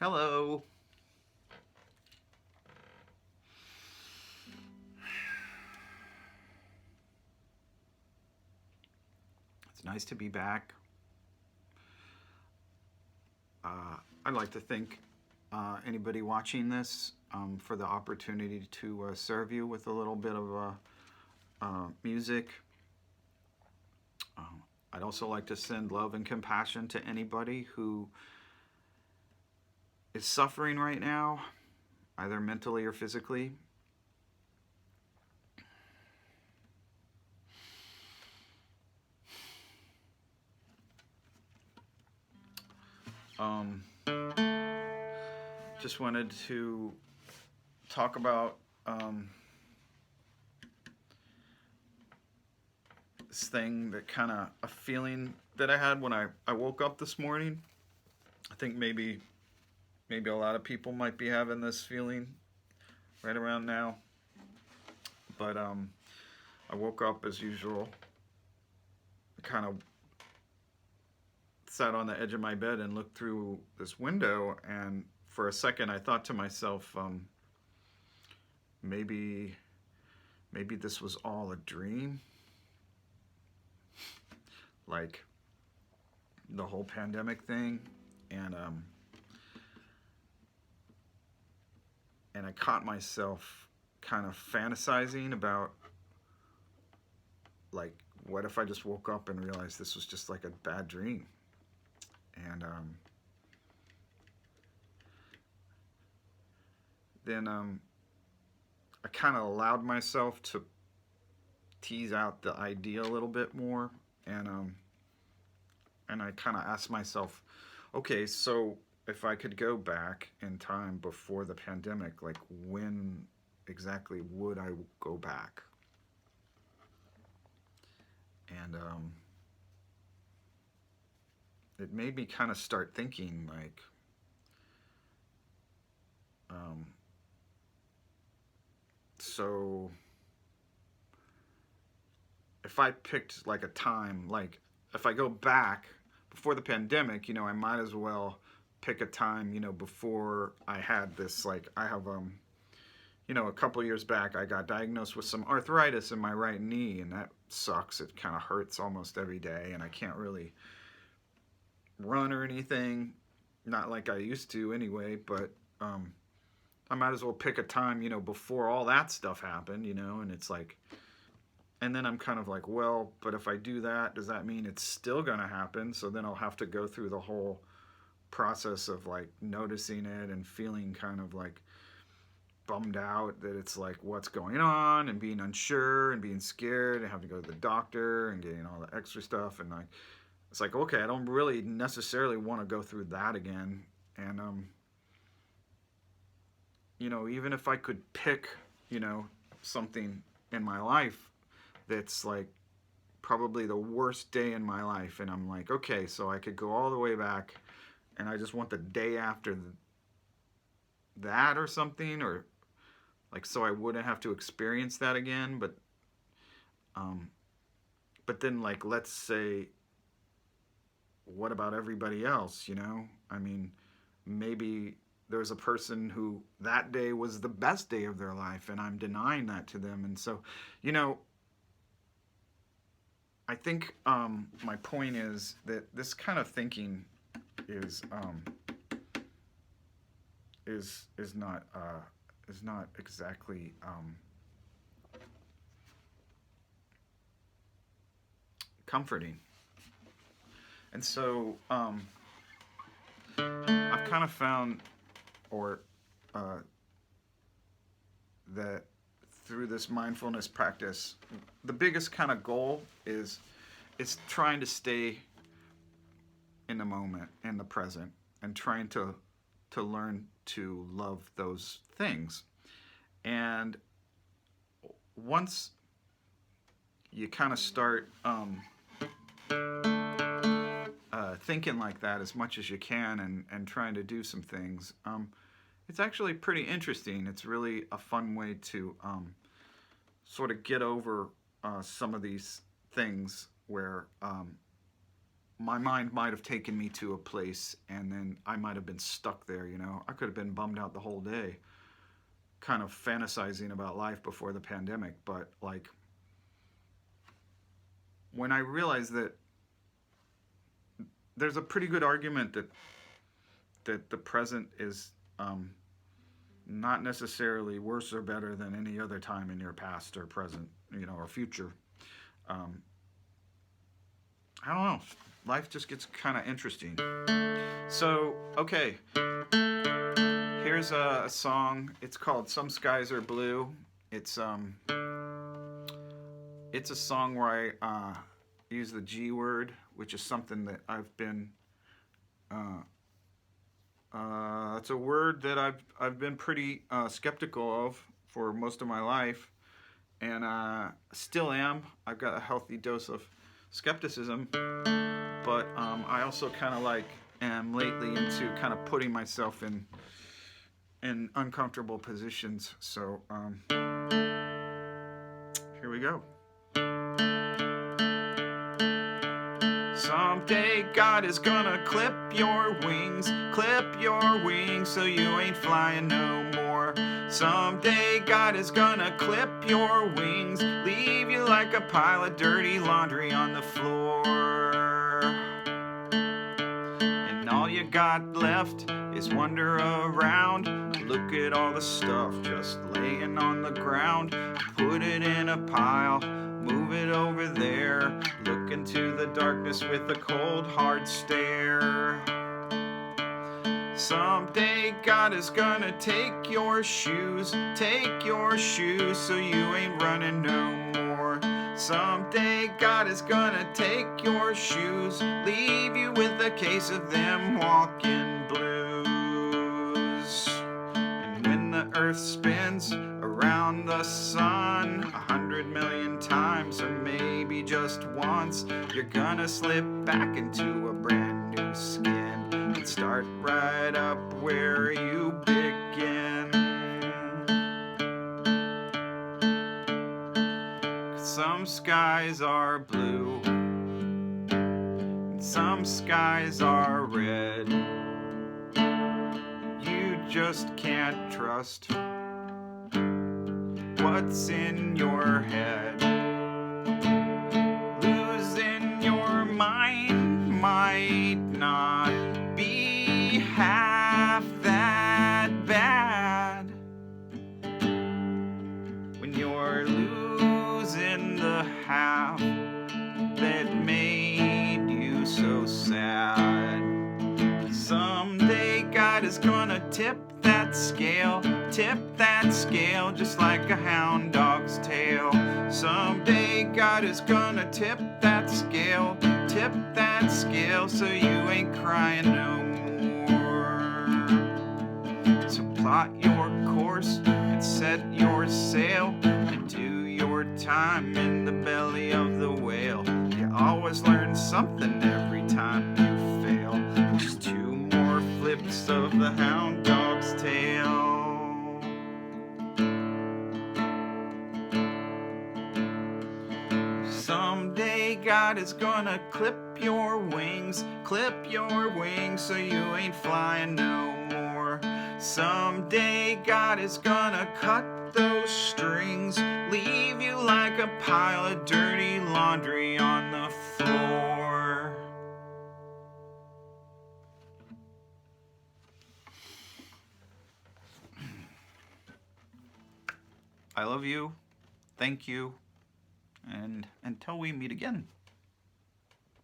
Hello. It's nice to be back. I'd like to thank anybody watching this for the opportunity to serve you with a little bit of music. I'd also like to send love and compassion to anybody who is suffering right now, either mentally or physically. Um, just wanted to talk about this thing that kind of a feeling that I had when I woke up this morning. I think maybe a lot of people might be having this feeling right around now. But I woke up as usual, kind of sat on the edge of my bed and looked through this window, and for a second I thought to myself, maybe this was all a dream, like the whole pandemic thing, and I caught myself kind of fantasizing about, like, what if I just woke up and realized this was just like a bad dream. And then I kind of allowed myself to tease out the idea a little bit more, and I kind of asked myself, okay, so if I could go back in time before the pandemic, like, when exactly would I go back? And it made me kind of start thinking, like, um, so if I picked like a time, like if I go back before the pandemic, I might as well pick a time, before I had this, like, I have a couple years back I got diagnosed with some arthritis in my right knee, and that sucks. It kind of hurts almost every day, and I can't really run or anything, not like I used to anyway, but I might as well pick a time, before all that stuff happened, and it's like, and then I'm kind of like, well, but if I do that, does that mean it's still going to happen? So then I'll have to go through the whole process of like noticing it and feeling kind of like bummed out that it's like, what's going on, and being unsure and being scared and having to go to the doctor and getting all the extra stuff. And like, it's like, okay, I don't really necessarily want to go through that again. And, even if I could pick, something in my life that's like probably the worst day in my life, and I'm like, okay, so I could go all the way back, and I just want the day after that or something, or like, so I wouldn't have to experience that again. Um, but then, like, let's say, what about everybody else? I mean, maybe there's a person who that day was the best day of their life, and I'm denying that to them. And so, you know, I think my point is that this kind of thinking is is not exactly comforting. And so I've kind of found, or uh, that through this mindfulness practice, the biggest kind of goal is trying to stay in the moment, in the present, and trying to learn to love those things. And once you kind of start thinking like that as much as you can, and trying to do some things, it's actually pretty interesting. It's really a fun way to sort of get over some of these things where my mind might have taken me to a place, and then I might have been stuck there. I could have been bummed out the whole day, kind of fantasizing about life before the pandemic. But like, when I realized that there's a pretty good argument that the present is not necessarily worse or better than any other time in your past or present, or future. I don't know. Life just gets kind of interesting. So, okay. Here's a song. It's called "Some Skies Are Blue." It's a song where I use the G word, which is something that I've been. It's a word that I've been pretty skeptical of for most of my life, and still am. I've got a healthy dose of skepticism, but I also kind of am lately into kind of putting myself in uncomfortable positions. So here we go. Someday God is gonna clip your wings so you ain't flying no more. Someday God is gonna clip your wings, leave you like a pile of dirty laundry on the floor. And all you got left is wander around, look at all the stuff just laying on the ground. Put it in a pile, move it over there, look into the darkness with a cold hard stare. Someday God is gonna take your shoes so you ain't running no more. Someday God is gonna take your shoes, leave you with a case of them walking blues. And when the earth spins around the sun 100 million times, or maybe just once, you're gonna slip back into a brand new skin and start right up where you begin. Some skies are blue, and some skies are red. You just can't trust what's in your head. Losing your mind might not be half that bad when you're losing the half that made you so sad. Someday God is gonna tip that scale just like a hound dog's tail. Someday God is gonna tip that scale so you ain't crying no more. So plot your course and set your sail and do your time in the belly of the whale. You always learn something every time you fail. Just two more flips of the hound dog's tail. Someday God is gonna clip your wings so you ain't flying no more. Someday God is gonna cut those strings, leave you like a pile of dirty laundry on the floor. I love you. Thank you. And until we meet again.